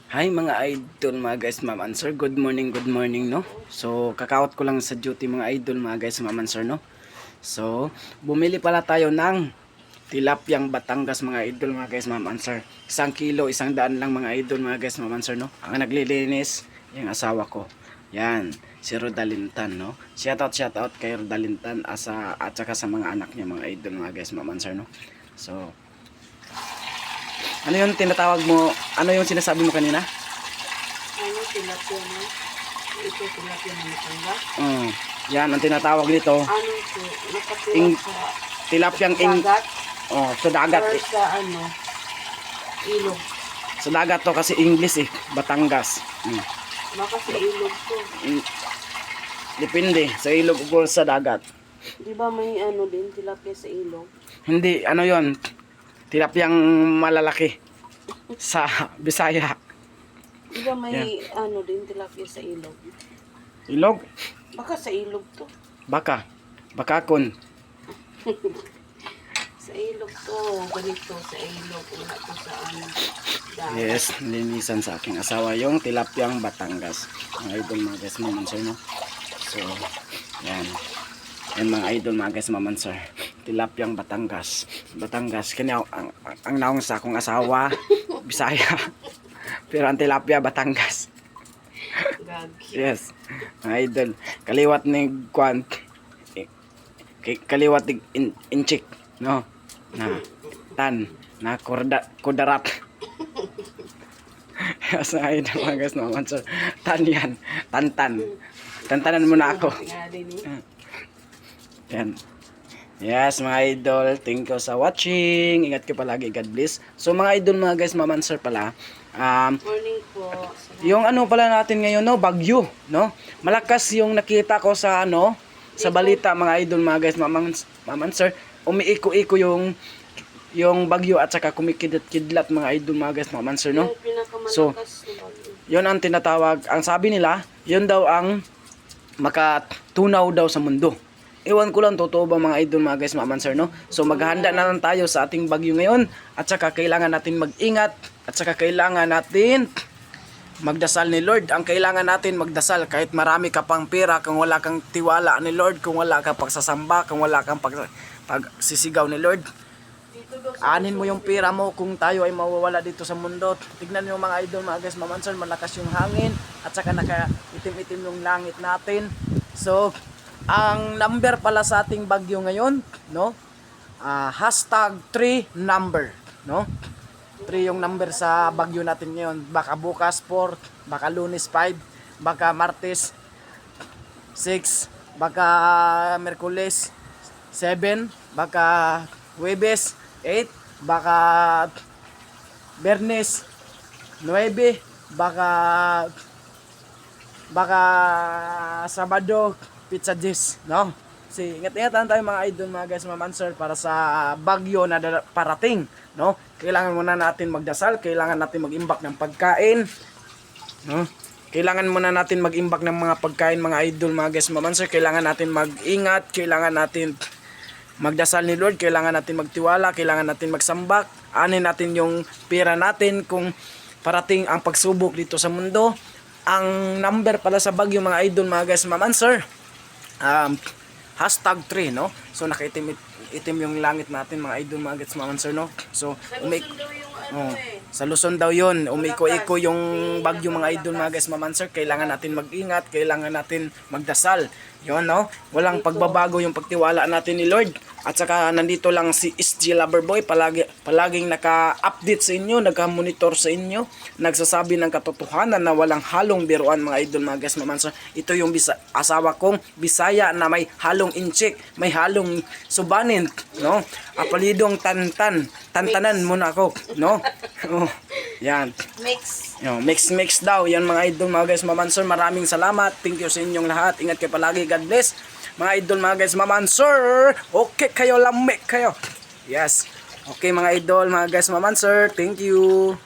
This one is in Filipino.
Hi mga idol, mga guys, ma'am and sir. Good morning, no? So, kakawat ko lang sa duty mga idol, mga guys, ma'am and sir, no? So, bumili pala tayo ng tilapyang Batangas mga idol, mga guys, ma'am and sir. 1 kilo, 100 lang mga idol, mga guys, ma'am and sir, no? Ang naglilinis, yung asawa ko. Yan, si Rodalintan, no? Shoutout kay Rodalintan at saka sa mga anak niya mga idol, mga guys, ma'am and sir, no? So, ano yung tinatawag mo? Ano yung sinasabi mo kanina? Ano, tilapia na? Ito, tilapia na matangga. Yan ang tinatawag nito. Ano ito? Nakatira sa Tilapyang dagat? sa dagat. Or sa ano? Ilog. Sa dagat to kasi English Batangas. Baka sa ilog to. Depende sa ilog o sa dagat. Di ba may ano din, tilapia sa ilog? Hindi, ano yon? Tilapyang malalaki sa Bisaya. Di ba may ano din, tilapia sa ilog? Ilog? Baka sa ilog to. Bakakon. Sa ilog to. Ganito, sa ilog. Wala to sa ano. Dagat. Yes, linisan sa aking asawa yung tilapyang Batangas. Mga idol, mga guys, maman sir, no? So, yan. Yan mga idol, mga guys, maman sir. Tilapyang Batangas. Kanya ang naong sa akong asawa, Bisaya. Pero ang tilapia Batangas. Gagi. Yes. Mga idol, kaliwat ni Kwan. Kaliwat ni Inchik, no? Na kudarat. Yes, mga idol, mga guys, naman sir. Yan. Tantanan mo na ako. Nga din eh. Yan. Yes, mga idol, thank you sa watching. Ingat kayo palagi, God bless. So mga idol, mga guys, maman sir pala. Morning po. Yung ano pala natin ngayon, no, bagyo, no? Malakas yung nakita ko sa ano, sa balita, mga idol, mga guys, maman sir. Umiiko-iko yung bagyo at saka kumikidlat mga idol, mga guys, maman sir, no? Yung pinakamalakas So, na bagyo. yun ang tinatawag, ang sabi nila, yun daw ang makatunaw daw sa mundo. Ewan ko lang, totoo ba mga idol, mga guys, maman sir, no? So maghahanda na lang tayo sa ating bagyo ngayon at saka kailangan natin mag-ingat at saka kailangan natin magdasal ni Lord. Ang kailangan natin magdasal kahit marami ka pang pera, kung wala kang tiwala ni Lord, kung wala kang pagsasamba, kung wala kang pagsisigaw ni Lord, anin mo yung pera mo kung tayo ay mawawala dito sa mundo. Tignan niyo mga idol, mga guys, maman sir, malakas yung hangin at saka naka-itim-itim yung langit natin. So ang number pala sa ating bagyo ngayon, no? #3 number, no? 3 yung number sa bagyo natin ngayon. Baka bukas 4, baka Lunes 5, baka Martes 6, baka Miyerkules 7, baka Huwebes 8, baka Biyernes 9, baka Sabado pizza dish, no? Kasi ingat-ingatan tayo mga idol, mga guys, maman sir, para sa bagyo na parating, no? Kailangan muna natin magdasal, kailangan natin mag-imbak ng pagkain, no? Kailangan muna natin mag-imbak ng mga pagkain, mga idol, mga guys, maman sir. Kailangan natin mag-ingat, kailangan natin magdasal ni Lord, kailangan natin magtiwala, kailangan natin magsambak, anin natin yung pera natin kung parating ang pagsubok dito sa mundo. Ang number pala sa bagyo, mga idol, mga guys, maman sir, #3, no? So nakaitim yung langit natin, mga idol, mga gets, maman sir, no? So sa Luzon daw yun, umiko-iko yung bagyo, mga idol, mga guys, maman sir. Kailangan natin mag-ingat, kailangan natin magdasal, yun, no? Walang pagbabago yung pagtiwala natin ni Lord. At saka nandito lang si SG Loverboy, palaging naka-update sa inyo, naka-monitor sa inyo, nagsasabi ng katotohanan na walang halong biruan, mga idol, mga guys, maman sir. Ito yung asawa kong Bisaya na may halong inchik, may halong subanin, no? Apalidong tantanan muna ako, no? Yan. Mix daw. Yan mga idol, mga guys, maman sir. Maraming salamat. Thank you sa inyong lahat. Ingat kayo palagi. God bless. Mga idol, mga guys, maman sir. Okay kayo, lamig kayo. Yes. Okay mga idol, mga guys, maman sir. Thank you.